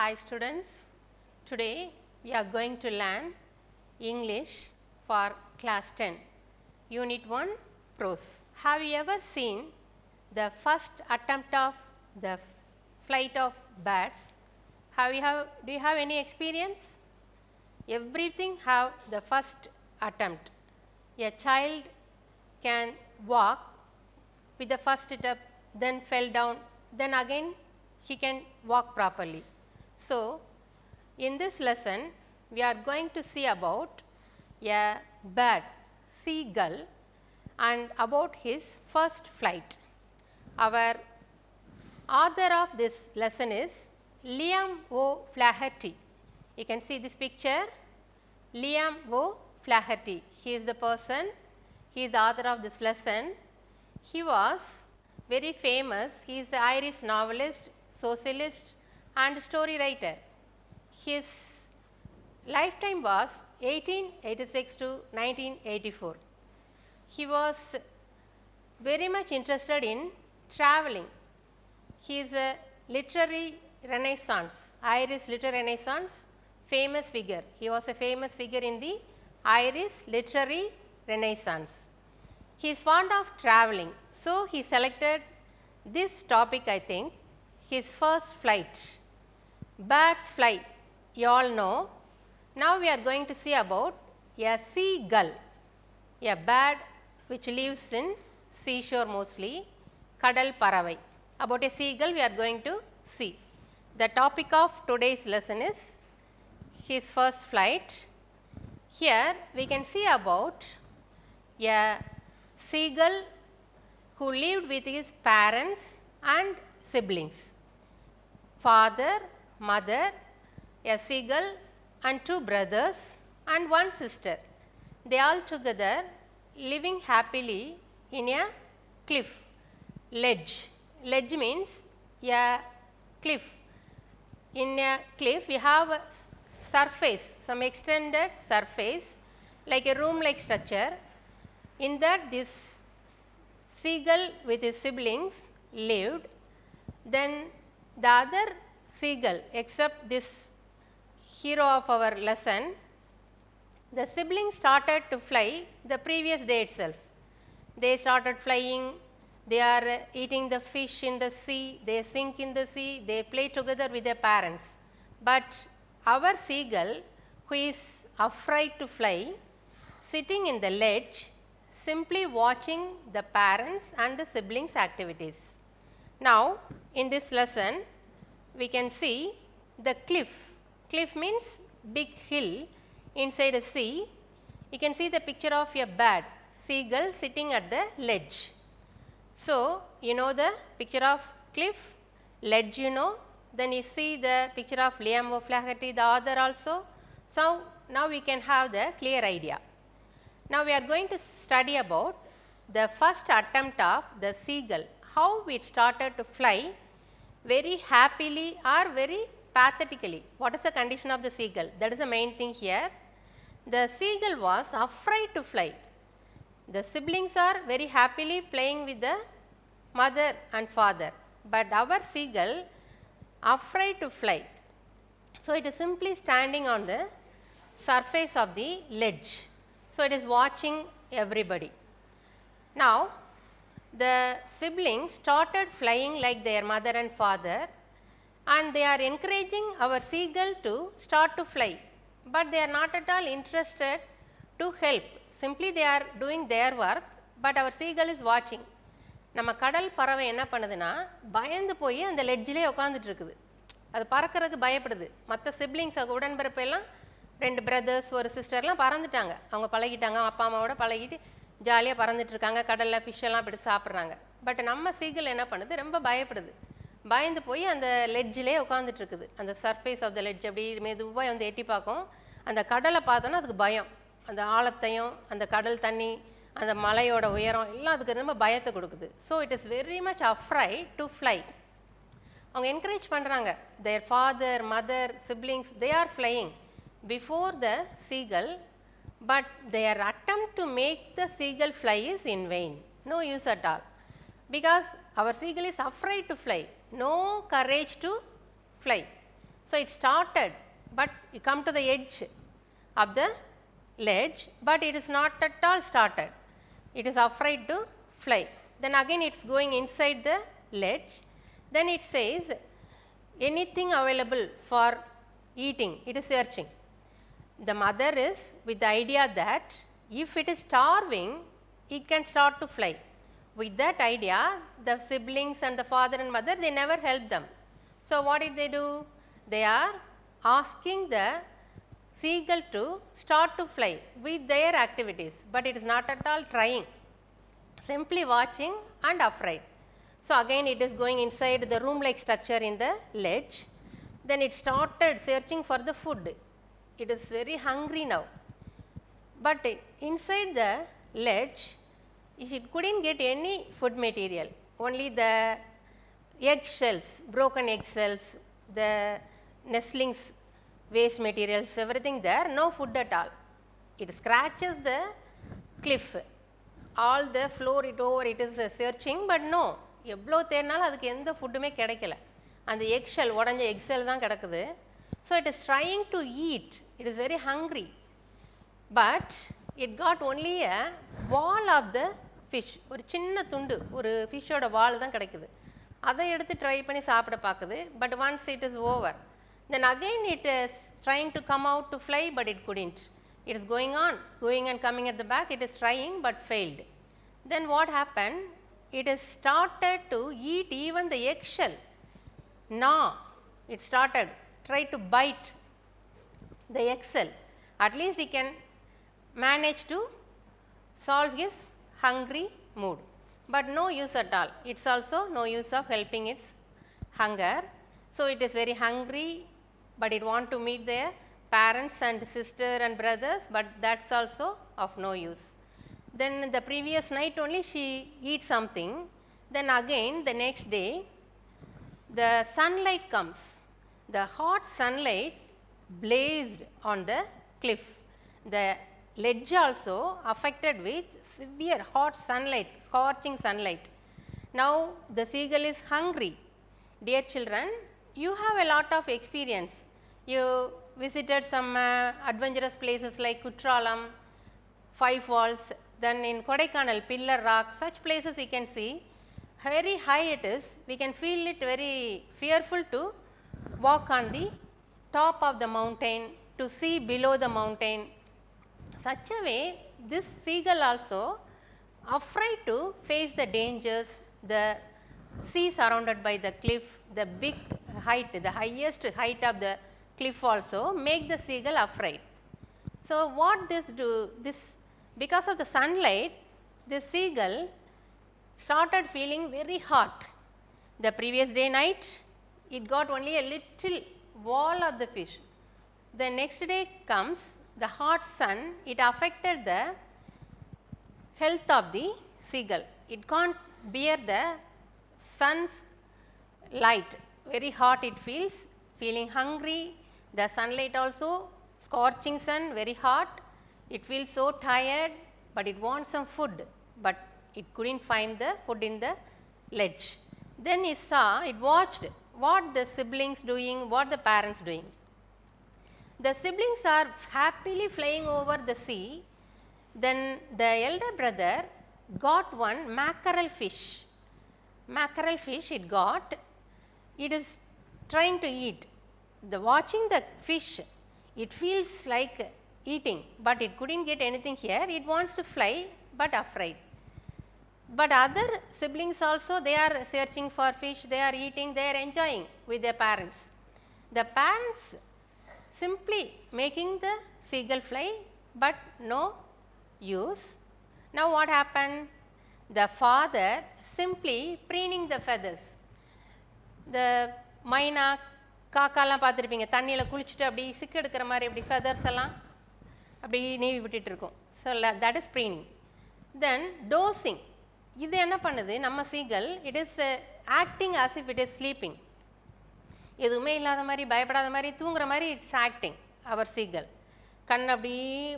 Hi students, today we are going to learn English for class 10, Unit 1 Prose. Have you ever seen the first attempt of the flight of birds? Do you have any experience? Everything have the first attempt. A child can walk with the first step, then fell down, then again he can walk properly. So, in this lesson we are going to see about a bird, seagull, and about his first flight. Our author of this lesson is Liam O'Flaherty. You can see this picture, Liam O'Flaherty. He is the person, he is the author of this lesson. He was very famous. He is an Irish novelist, socialist, and story writer. His lifetime was 1886 to 1984. He was very much interested in traveling. He is a literary renaissance, Irish literary renaissance famous figure. He was a famous figure in the Irish literary renaissance. He is fond of traveling. So, he selected this topic, I think, his first flight. Birds fly, you all know. Now, we are going to see about a seagull, a bird which lives in seashore mostly, Kadal Paravai. About a seagull we are going to see. The topic of today's lesson is his first flight. Here we can see about a seagull who lived with his parents and siblings, father, mother, a seagull and two brothers and one sister. They all together living happily in a cliff, ledge. Ledge means a cliff. In a cliff we have a surface, some extended surface like a room like structure. In that this seagull with his siblings lived. Then the other seagull, except this hero of our lesson, the siblings started to fly the previous day itself. They started flying, they are eating the fish in the sea, they sink in the sea, they play together with their parents. But our seagull, who is afraid to fly, sitting in the ledge, simply watching the parents and the siblings' activities. Now, in this lesson, we can see the cliff. Cliff means big hill inside a sea. You can see the picture of a bird, seagull sitting at the ledge. So, you know the picture of cliff, ledge you know, then you see the picture of Liam O'Flaherty, the author also. So, now we can have the clear idea. Now, we are going to study about the first attempt of the seagull, how it started to fly very happily or very pathetically. What is the condition of the seagull? That is the main thing here. The seagull was afraid to fly. The siblings are very happily playing with the mother and father, but our seagull afraid to fly. So, it is simply standing on the surface of the ledge. So, it is watching everybody. Now, the siblings started flying like their mother and father, and they are encouraging our seagull to start to fly, but they are not at all interested to help. Simply they are doing their work, but our seagull is watching. நம்ம கடல் பறவை என்ன பண்ணுதுன்னா பயந்து போய் அந்த லெட்ஜிலே உட்காந்துட்டு இருக்குது. அது பறக்கிறதுக்கு பயப்படுது. மற்ற சிப்ளிங்ஸ் உடன்பிறப்பு எல்லாம் 2 பிரதர்ஸ் ஒரு சிஸ்டர்லாம் பறந்துட்டாங்க. அவங்க பழகிட்டாங்க, அப்பா அம்மாவோட பழகிட்டு ஜாலியாக பறந்துட்டு இருக்காங்க, கடலில் ஃபிஷ் எல்லாம் இப்படி சாப்பிட்றாங்க. பட் நம்ம சீகல் என்ன பண்ணுது, ரொம்ப பயப்படுது. பயந்து போய் அந்த லெட்ஜிலே உட்காந்துட்டு இருக்குது. அந்த சர்ஃபேஸ் ஆஃப் த லெட்ஜ் அப்படி மெதுவாக வந்து எட்டி பார்க்கும். அந்த கடலை பார்த்தோன்னா அதுக்கு பயம். அந்த ஆழத்தையும் அந்த கடல் தண்ணி அந்த மலையோட உயரம் எல்லாம் அதுக்கு ரொம்ப பயத்தை கொடுக்குது. So it is very much afraid to fly. அவங்க என்கரேஜ் பண்ணுறாங்க. Their father, mother, siblings, they are flying before the seagull, but their attempt to make the seagull fly is in vain, no use at all, because our seagull is afraid to fly, no courage to fly. So, it started, but you come to the edge of the ledge, but it is not at all started. It is afraid to fly. Then again it is going inside the ledge. Then it says anything available for eating, it is searching. The mother is with the idea that if it is starving, it can start to fly. With that idea, the siblings and the father and mother, they never help them. So, what did they do? They are asking the seagull to start to fly with their activities, but it is not at all trying, simply watching and afraid. So, again it is going inside the room like structure in the ledge. Then it started searching for the food. It is very hungry now, but inside the ledge it could not get any food material, only the egg shells, broken egg shells, the nestlings waste materials, everything there, no food at all. It scratches the cliff, all the floor it over, it is searching, but no, எவ்வளோ தேடினாலும் அதுக்கு எந்த ஃபுட்டுமே கிடைக்கல. அந்த egg shell, உடஞ்ச egg shell தான் கிடக்குது. So it is trying to eat, it is very hungry, but it got only a வால் ஆஃப் த ஃபிஷ். ஒரு சின்ன துண்டு, ஒரு ஃபிஷ்ஷோட வால் தான் கிடைக்குது. அதை எடுத்து ட்ரை பண்ணி சாப்பிட பார்க்குது, but once it is over, then again it is trying to come out to fly, but it couldn't. It is going on, going and coming at the back, it is trying but failed. Then what happened? It has started to eat even the eggshell. Now it started, try to bite the eggshell. At least he can manage to solve his hungry mood, but no use at all. It's also no use of helping its hunger. So it is very hungry, but it want to meet their parents and sister and brothers, but that's also of no use. Then the previous night only she eat something, then again the next day the sunlight comes, the hot sunlight blazed on the cliff, the ledge also affected with severe hot sunlight, scorching sunlight. Now the seagull is hungry. Dear children, you have a lot of experience. You visited some adventurous places like Kutralam, Five Falls, then in Kodaikanal, Pillar Rock, such places you can see, very high it is, we can feel it very fearful to walk on the top of the mountain, to see below the mountain. Such a way, this seagull also afraid to face the dangers, the sea surrounded by the cliff, the big height, the highest height of the cliff also make the seagull afraid. So what this do? This, because of the sunlight, the seagull started feeling very hot. The previous day night, it got only a little wall of the fish. The next day comes the hot sun, it affected the health of the seagull. It can't bear the sun's light, very hot it feels, feeling hungry. The sunlight also, scorching sun, very hot, it feels so tired, but it wants some food, but it couldn't find the food in the ledge. Then it saw, it watched what the siblings doing, what the parents doing. The siblings are happily flying over the sea. Then the elder brother got one mackerel fish. Mackerel fish it got, it is trying to eat. The watching the fish, it feels like eating, but it couldn't get anything here. It wants to fly, but afraid. But other siblings also, they are searching for fish, they are eating, they are enjoying with their parents. The parents simply making the seagull fly, but no use. Now what happened? The father simply preening the feathers. The மைனா காக்காலாம் பார்த்துருப்பீங்க, தண்ணியில் குளிச்சுட்டு அப்படி சிக்கு எடுக்கிற மாதிரி அப்படி feathers எல்லாம் அப்படி நீவி விட்டுட்டு இருக்கும். So that is preening. Then dozing, இது என்ன பண்ணுது நம்ம seagull, it is acting as if it is sleeping. எதுவுமே இல்லாத மாதிரி பயப்படாத மாதிரி தூங்குற மாதிரி இட்ஸ் ஆக்டிங் அவர் சீகல். கண் அப்படி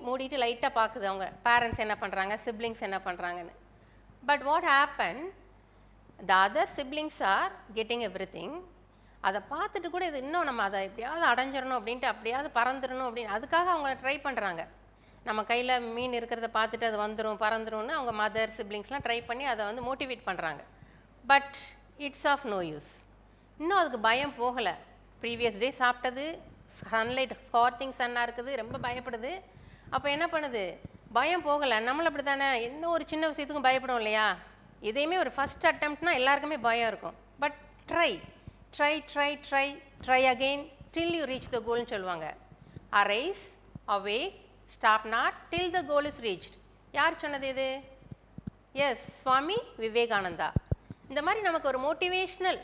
மூடிட்டு லைட்டாக பார்க்குது அவங்க பேரண்ட்ஸ் என்ன பண்ணுறாங்க, சிப்ளிங்ஸ் என்ன பண்ணுறாங்கன்னு. But what happen, the other siblings are getting everything, அதை பார்த்துட்டு கூட இது இன்னும் நம்ம அதை எப்படியாவது அடைஞ்சிடணும் அப்படின்ட்டு அப்படியாவது பறந்துடணும் அப்படின்னு அதுக்காக அவங்க ட்ரை பண்ணுறாங்க. நம்ம கையில் மீன் இருக்கிறத பார்த்துட்டு அது வந்துடும் பறந்துடும்னு அவங்க மதர் சிப்ளிங்ஸ்லாம் ட்ரை பண்ணி அதை வந்து மோட்டிவேட் பண்ணுறாங்க. But it's of no use. இன்னும் அதுக்கு பயம் போகலை. ப்ரீவியஸ் டே சாப்பிட்டது, சன்லைட் ஸ்கார்ச்சிங் சன்னாக இருக்குது, ரொம்ப பயப்படுது. அப்போ என்ன பண்ணுது, பயம் போகலை. நம்மள அப்படி தானே, இன்னும் ஒரு சின்ன விஷயத்துக்கும் பயப்படும் இல்லையா? இதையுமே ஒரு ஃபஸ்ட் அட்டெம்ப்ட்னா எல்லாருக்குமே பயம் இருக்கும். But try try try try try again till you reach the கோல்னு சொல்லுவாங்க. Arise, awake, stop not till the goal is reached. யார் சொன்னது இது? எஸ், சுவாமி விவேகானந்தா. இந்த மாதிரி நமக்கு ஒரு மோட்டிவேஷ்னல்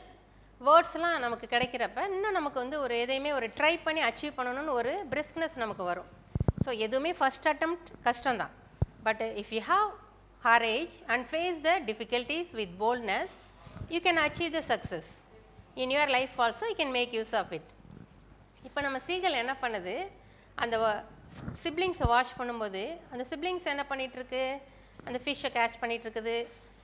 வேர்ட்ஸ்லாம் நமக்கு கிடைக்கிறப்ப இன்னும் நமக்கு வந்து ஒரு எதையுமே ஒரு ட்ரை பண்ணி அச்சீவ் பண்ணணும்னு ஒரு பிரிஸ்க்னஸ் நமக்கு வரும். ஸோ எதுவுமே ஃபஸ்ட் அட்டெம்ப்ட் கஷ்டம்தான். But if you have courage and face the difficulties with boldness, you can achieve the success. In your life also you can make use of it. இப்போ நம்ம seagull என்ன பண்ணுது, அந்த சிப்ளிங்ஸை wash பண்ணும்போது அந்த siblings என்ன பண்ணிகிட்ருக்கு, அந்த ஃபிஷ்ஷை கேட்ச் பண்ணிகிட்ருக்குது.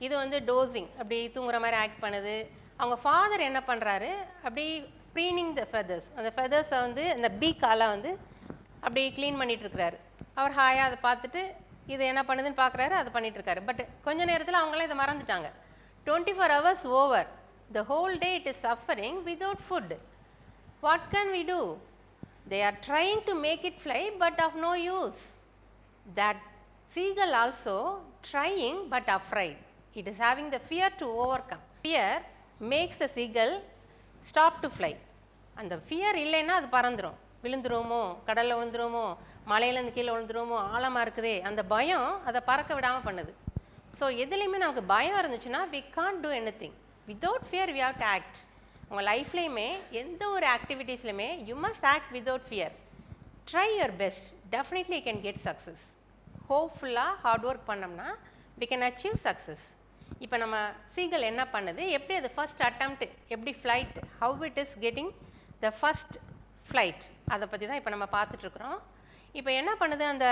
இது வந்து டோசிங், அப்படி தூங்குற மாதிரி ஆக்ட் பண்ணுது. அவங்க ஃபாதர் என்ன பண்ணுறாரு, அப்படி க்ளீனிங் த ஃபெதர்ஸ், அந்த ஃபெதர்ஸை வந்து அந்த பீக்கால வந்து அப்படி க்ளீன் பண்ணிகிட்ருக்கிறாரு. அவர் ஹாயாக அதை பார்த்துட்டு இது என்ன பண்ணுதுன்னு பார்க்குறாரு, அதை பண்ணிகிட்ருக்காரு. பட் கொஞ்ச நேரத்தில் அவங்களாம் இதை மறந்துட்டாங்க. 24 hours over, the whole day it is suffering without food. What can we do? They are trying to make it fly but of no use. That seagull also trying but afraid. It is having the fear to overcome. Fear makes the seagull stop to fly. அந்த fear இல்லைன்னா அது பறந்துடும். விழுந்துருமோ, கடலில் விழுந்துருமோ, மலையிலேருந்து கீழே விழுந்துருமோ, ஆழமாக இருக்குதே, அந்த பயம் அதை பறக்க விடாமல் பண்ணுது. ஸோ எதுலேயுமே நமக்கு பயம் இருந்துச்சுன்னா we can't do anything. Without fear we have to act. உங்கள் லைஃப்லேயுமே எந்த ஒரு ஆக்டிவிட்டீஸ்லையுமே you must act without fear. Try your best. Definitely you can get success. ஹோப்ஃபுல்லாக ஹார்ட் ஒர்க் பண்ணோம்னா we can achieve success. இப்போ நம்ம சீகல் என்ன பண்ணுது, எப்படி அது ஃபஸ்ட் அட்டெம்ப்ட், எப்படி flight, how it is getting the first flight, அதை பற்றி தான் இப்போ நம்ம பார்த்துட்ருக்குறோம். இப்போ என்ன பண்ணுது, அந்த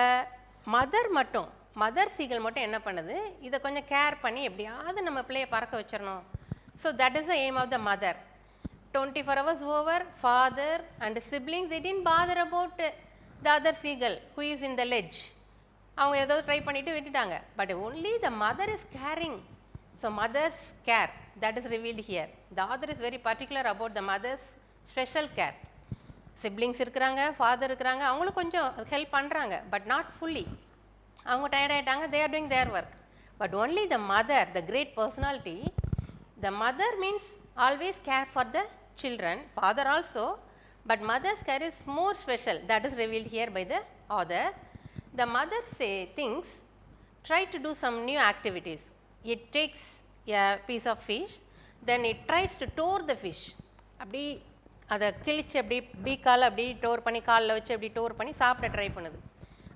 மதர் சீகல் மட்டும் என்ன பண்ணுது, இதை கொஞ்சம் கேர் பண்ணி எப்படியாவது நம்ம பிள்ளையை பறக்க வச்சிடணும். So that is the aim of the mother. 24 hours over, father and siblings, they didn't bother about the other seagull who is in the ledge. அவங்க ஏதோ ட்ரை பண்ணிவிட்டு விட்டுட்டாங்க. But only the mother is caring. So mother's care, that is revealed here. The author is very particular about the mother's special care. Siblings இருக்கிறாங்க, father இருக்கிறாங்க, அவங்களும் கொஞ்சம் help பண்ணுறாங்க, but not fully. அவங்க டயர்ட் ஆகிட்டாங்க, they are doing their work. But only the mother, the great personality, the mother means always care for the children, father also, but mother's care is more special. That is revealed here by the author. The mother thinks, try to do some new activities. It takes a piece of fish, then it tries to tore the fish. அப்படி அதை கிழிச்சு அப்படி பீக்கால் அப்படி door பண்ணி காலில் வச்சு அப்படி door பண்ணி சாப்பிட ட்ரை பண்ணுது.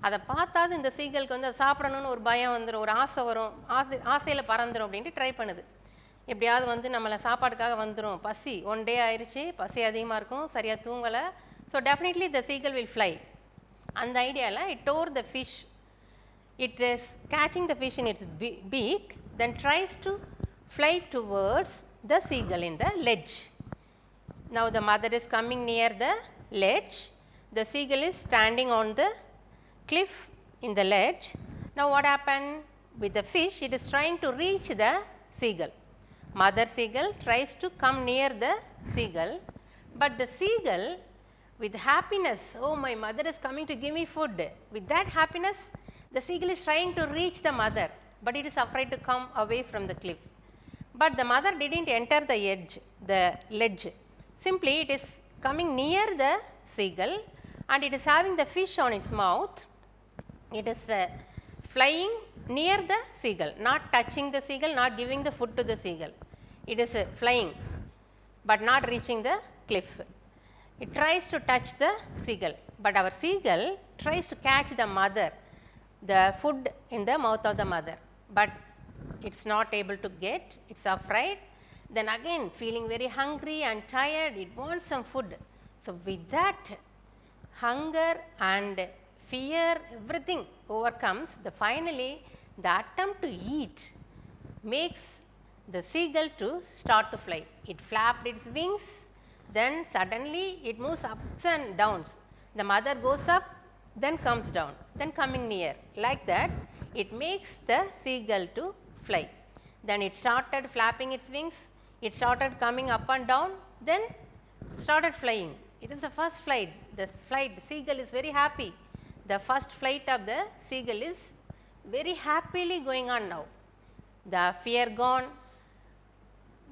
அதை பார்த்தாது இந்த சீகலுக்கு வந்து அதை சாப்பிடணுன்னு ஒரு பயம் வந்துடும், ஒரு ஆசை வரும், ஆசையில் பறந்துடும் அப்படின்ட்டு ட்ரை பண்ணுது. எப்படியாவது வந்து நம்மளை சாப்பாட்டுக்காக வந்துடும், பசி, 1 day ஆயிடுச்சு, பசி அதிகமாக இருக்கும், சரியாக தூங்கலை. So definitely the seagull will fly. அந்த ஐடியாவில் it tore the fish. It is catching the fish in its beak, then tries to fly towards the seagull in the ledge. Now the mother is coming near the ledge. The seagull is standing on the cliff in the ledge. Now what happened with the fish? It is trying to reach the seagull. Mother seagull tries to come near the seagull, but the seagull with happiness, oh my mother is coming to give me food. With that happiness, the seagull is trying to reach the mother, but it is afraid to come away from the cliff. But the mother didn't enter the ledge. Simply it is coming near the seagull and it is having the fish on its mouth. It is flying near the seagull, not touching the seagull, not giving the food to the seagull. It is flying but not reaching the cliff. It tries to touch the seagull, but our seagull tries to catch the mother, the food in the mouth of the mother, but it's not able to get, it's afraid. Then again feeling very hungry and tired, it wants some food. So with that hunger and fear, everything overcomes. Finally the attempt to eat makes the seagull to start to fly. It flapped its wings, then suddenly it moves ups and downs. The mother goes up, then comes down, then coming near, like that it makes the seagull to fly. Then it started flapping its wings, it started coming up and down, then started flying. It is the first flight, the seagull is very happy. The first flight of the seagull is very happily going on now. The fear gone.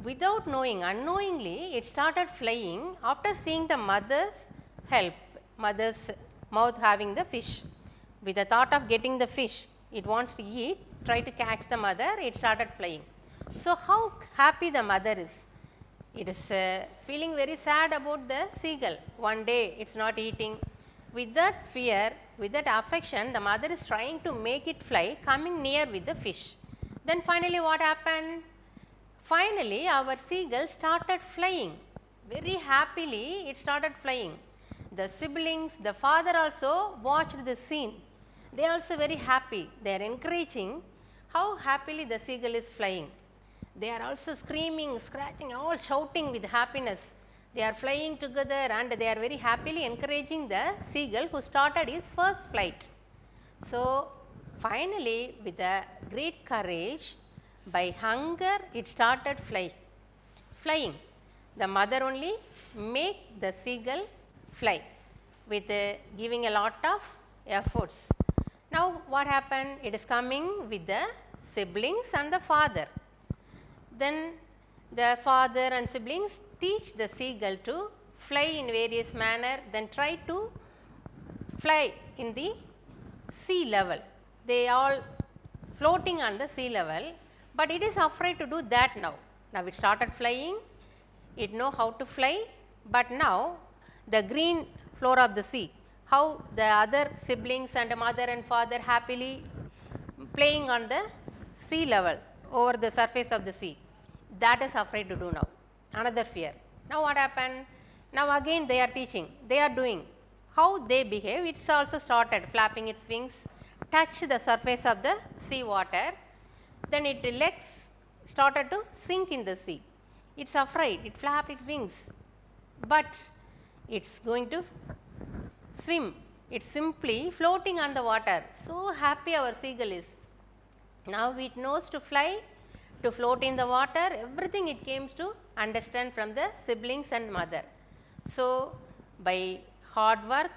Without knowing, unknowingly it started flying after seeing the mother's help, mother's mouth having the fish. With the thought of getting the fish, it wants to eat, try to catch the mother, it started flying. So, how happy the mother is. It is feeling very sad about the seagull. One day it is not eating. With that fear, with that affection, the mother is trying to make it fly, coming near with the fish. Then finally what happened? Finally our seagull started flying. Very happily it started flying. The siblings, the father also watched the scene. They are also very happy. They are encouraging how happily the seagull is flying. They are also screaming, scratching, all shouting with happiness. They are flying together and they are very happily encouraging the seagull who started his first flight. So, finally with a great courage, by hunger it started flying. The mother only make the seagull fly with giving a lot of efforts. Now what happened? It is coming with the siblings and the father. Then the father and siblings teach the seagull to fly in various manner, then try to fly in the sea level. They all floating on the sea level, but it is afraid to do that now. Now it started flying, it know how to fly, but now the green floor of the sea, how the other siblings and mother and father happily playing on the sea level over the surface of the sea, that is afraid to do now. Another fear. Now what happened? Now again they are teaching, they are doing how they behave. It's also started flapping its wings, touch the surface of the sea water, then its legs started to sink in the sea. It's afraid, it flapped its wings, but it's going to swim. It's simply floating on the water. So happy our seagull is. Now it knows to fly, to float in the water, everything it came to understand from the siblings and mother. So by hard work,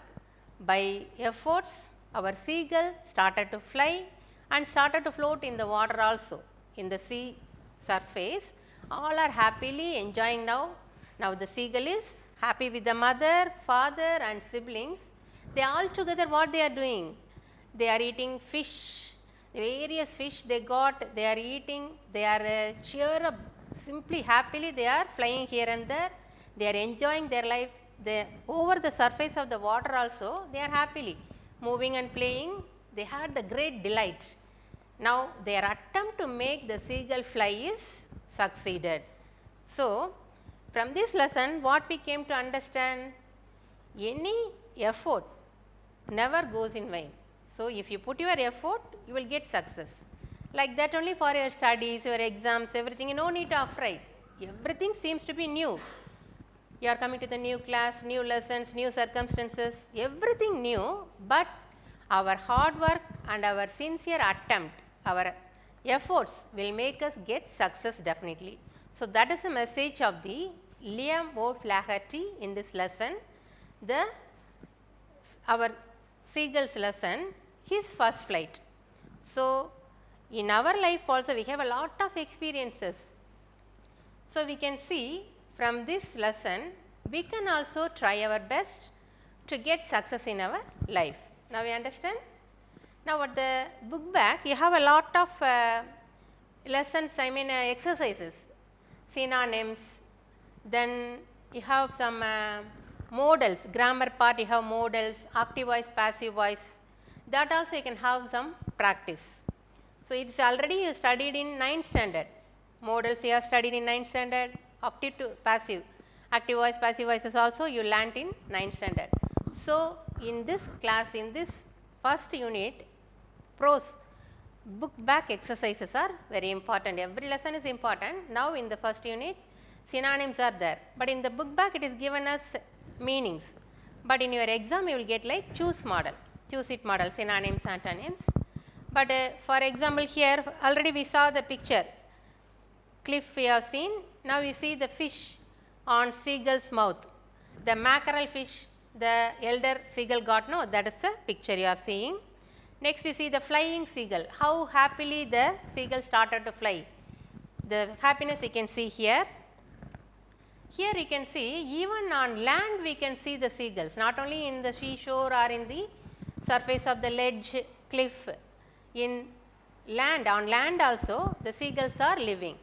by efforts, our seagull started to fly and started to float in the water also, in the sea surface. All are happily enjoying now. Now the seagull is happy with the mother, father and siblings. They all together what they are doing? They are eating fish, various fish they got, they are eating, they are cheer up, simply happily they are flying here and there, they are enjoying their life. They over the surface of the water also they are happily moving and playing. They had the great delight. Now their attempt to make the seagull fly is succeeded. So from this lesson what we came to understand, any effort never goes in vain. So if you put your effort, you will get success. Like that only for your studies, your exams, everything, you no need to afraid. Everything seems to be new. You are coming to the new class, new lessons, new circumstances, everything new, but our hard work and our sincere attempt, our efforts will make us get success definitely. So that is the message of the Liam O'Flaherty in this lesson. Our seagull's lesson, his first flight. So in our life also we have a lot of experiences. So we can see from this lesson we can also try our best to get success in our life. Now we understand? Now at the book back you have a lot of lessons, exercises, synonyms, then you have some modals, grammar part you have modals, active voice, passive voice, that also you can have some practice. So it is already you studied in 9th standard, modals you have studied in 9th standard, active to passive, active voice, passive voices also you learnt in 9th standard. So in this class, in this first unit, prose, book back exercises are very important. Every lesson is important. Now in the first unit synonyms are there, but in the book bag it is given as meanings, but in your exam you will get like choose model, choose it model, synonyms, antonyms. But for example, here already we saw the picture, cliff we have seen, now we see the fish on seagull's mouth, the mackerel fish the elder seagull got, no, that is the picture you are seeing. Next you see the flying seagull, how happily the seagull started to fly, the happiness you can see here. Here you can see even on land we can see the seagulls, not only in the seashore or in the surface of the ledge, cliff, in land, on land also the seagulls are living.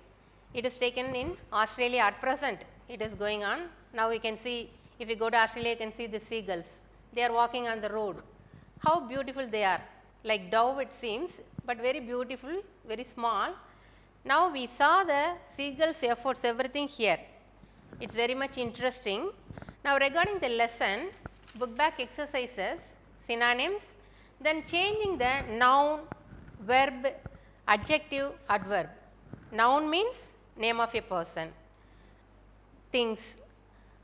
It is taken in Australia at present, it is going on. Now we can see, if you go to Australia you can see the seagulls, they are walking on the road. How beautiful they are, like dove it seems, but very beautiful, very small. Now we saw the seagulls efforts, everything here. It is very much interesting. Now regarding the lesson, book back exercises, synonyms, then changing the noun, verb, adjective, adverb. Noun means name of a person, things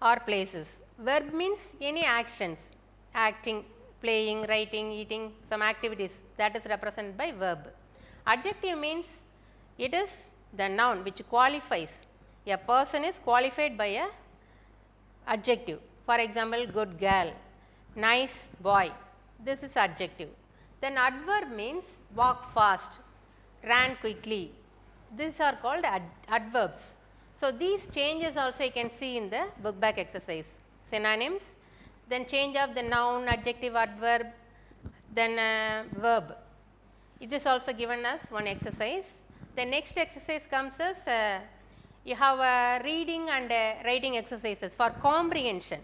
or places. Verb means any actions, acting, playing, writing, eating, some activities, that is represented by verb. Adjective means it is the noun which qualifies. A person is qualified by a adjective. For example, good girl, nice boy, this is adjective. Then adverb means walk fast, ran quickly, these are called adverbs. So these changes also you can see in the book back exercise. Synonyms, then change of the noun, adjective, adverb, then verb. It is also given as one exercise. The next exercise comes as you have reading and writing exercises for comprehension.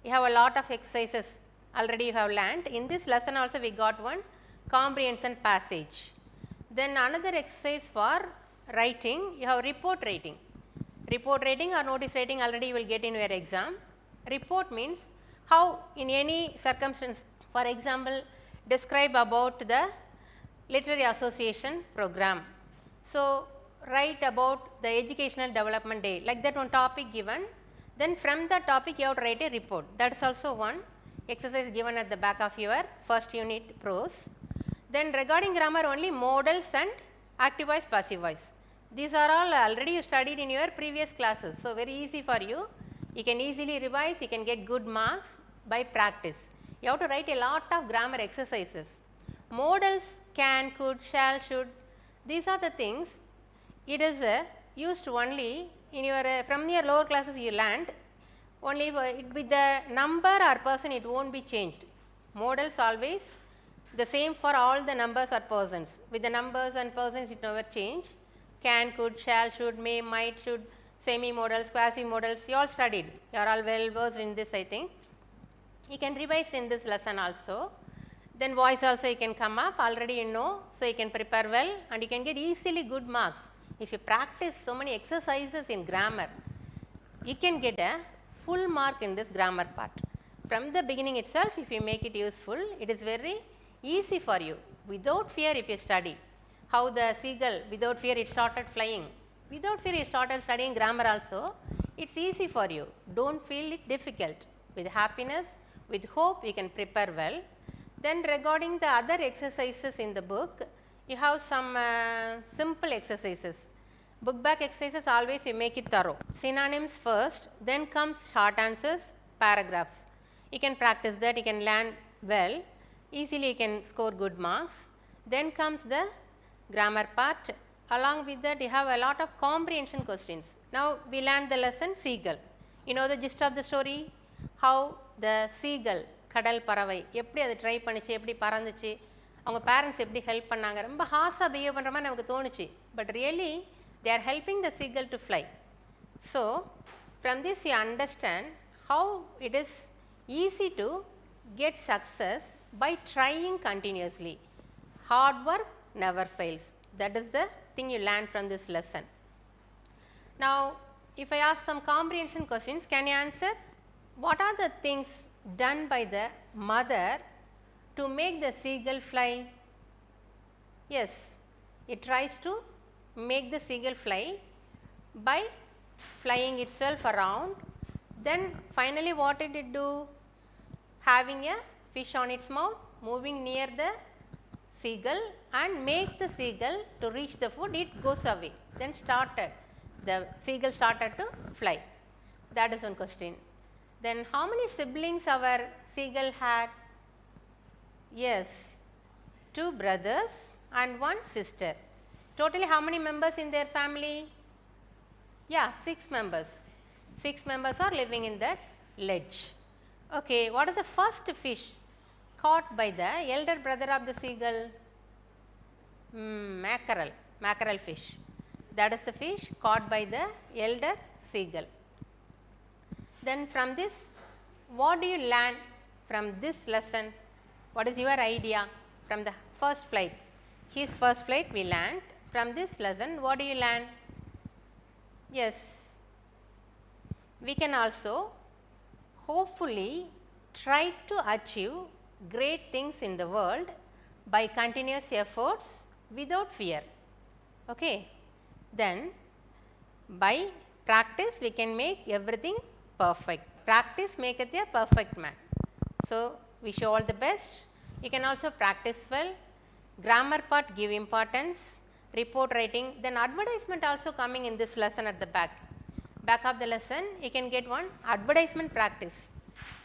You have a lot of exercises already you have learned. In this lesson also we got one comprehension passage. Then another exercise for writing, you have report writing. Report writing or notice writing already you will get in your exam. Report means how in any circumstance, for example, describe about the literary association program. So write about the educational development day, like that one topic given, then from that topic you have to write a report. That is also one exercise given at the back of your first unit prose. Then regarding grammar only modals and active voice, passive voice. These are all already you studied in your previous classes. So very easy for you. You can easily revise, you can get good marks by practice. You have to write a lot of grammar exercises. Modals can, could, shall, should, these are the things. It is used only in your from your lower classes you learned, only with the number or person it won't be changed. Modals always the same for all the numbers or persons. With the numbers and persons it never change. Can, could, shall, should, may, might, should, semi-modals, quasi-modals, you all studied. You are all well versed in this, I think. You can revise in this lesson also. Then voice also you can come up, already you know, so you can prepare well and you can get easily good marks. If you practice so many exercises in grammar, you can get a full mark in this grammar part. From the beginning itself, if you make it useful, it is very easy for you. Without fear if you study. How the seagull, without fear it started flying. Without fear you started studying grammar also. It's easy for you. Don't feel it difficult. With happiness, with hope you can prepare well. Then regarding the other exercises in the book, you have some simple exercises. Book back exercises always you make it thorough. Synonyms first, then comes short answers, paragraphs. You can practice that, you can learn well. Easily you can score good marks. Then comes the grammar part. Along with that you have a lot of comprehension questions. Now we learned the lesson seagull. You know the gist of the story? How the seagull, கடல் பறவை எப்படி அது try பண்ணிச்சு, எப்படி பறந்துச்சு, அவங்க parents எப்படி help பண்ணாங்க, ரொம்ப ஹாஸாக பிஹேவ் பண்ணுற மாதிரி நமக்கு தோணுச்சு. But really they are helping the seagull to fly. So from this you understand how it is easy to get success by trying continuously. Hard work never fails. That is the thing you learn from this lesson. Now, if I ask some comprehension questions, can you answer? What are the things done by the mother to make the seagull fly? Yes, it tries to make the seagull fly by flying itself around. Then finally what did it do? Having a fish on its mouth, moving near the seagull and make the seagull to reach the food, it goes away. Then the seagull started to fly. That is one question. Then how many siblings our seagull had? Yes, 2 brothers and 1 sister. Totally how many members in their family? Yeah, 6 members. 6 members are living in that ledge. Okay, what is the first fish caught by the elder brother of the seagull? Mackerel fish. That is the fish caught by the elder seagull. Then from this, what do you learn from this lesson? What is your idea from the first flight? His first flight we learned. From this lesson, what do you learn? Yes, we can also hopefully try to achieve great things in the world by continuous efforts without fear. Okay. Then by practice we can make everything perfect. Practice maketh a perfect man. So wish you all the best. You can also practice well. Grammar part give importance. Report writing. Then advertisement also coming in this lesson at the back. Back of the lesson you can get one advertisement practice.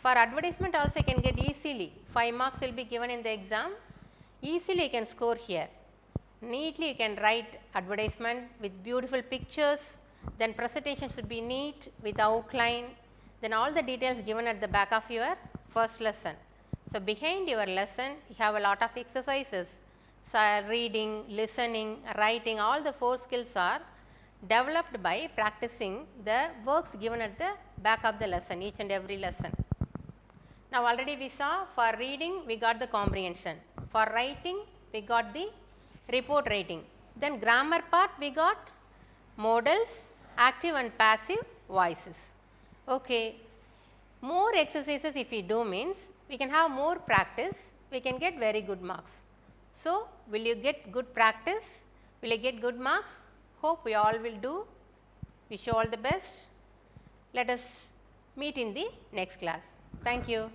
For advertisement also you can get easily 5 marks will be given in the exam. Easily you can score here. Neatly you can write advertisement with beautiful pictures. Then presentation should be neat with outline. Then all the details given at the back of your first lesson. So behind your lesson you have a lot of exercises. So reading, listening, writing, all the 4 skills are developed by practicing the works given at the back of the lesson, each and every lesson. Now already we saw for reading we got the comprehension, for writing we got the report writing, then grammar part we got modals, active and passive voices. Okay. More exercises if we do means we can have more practice, we can get very good marks. So will you get good practice? Will you get good marks? Hope we all will do. Wish you all the best. Let us meet in the next class. Thank you.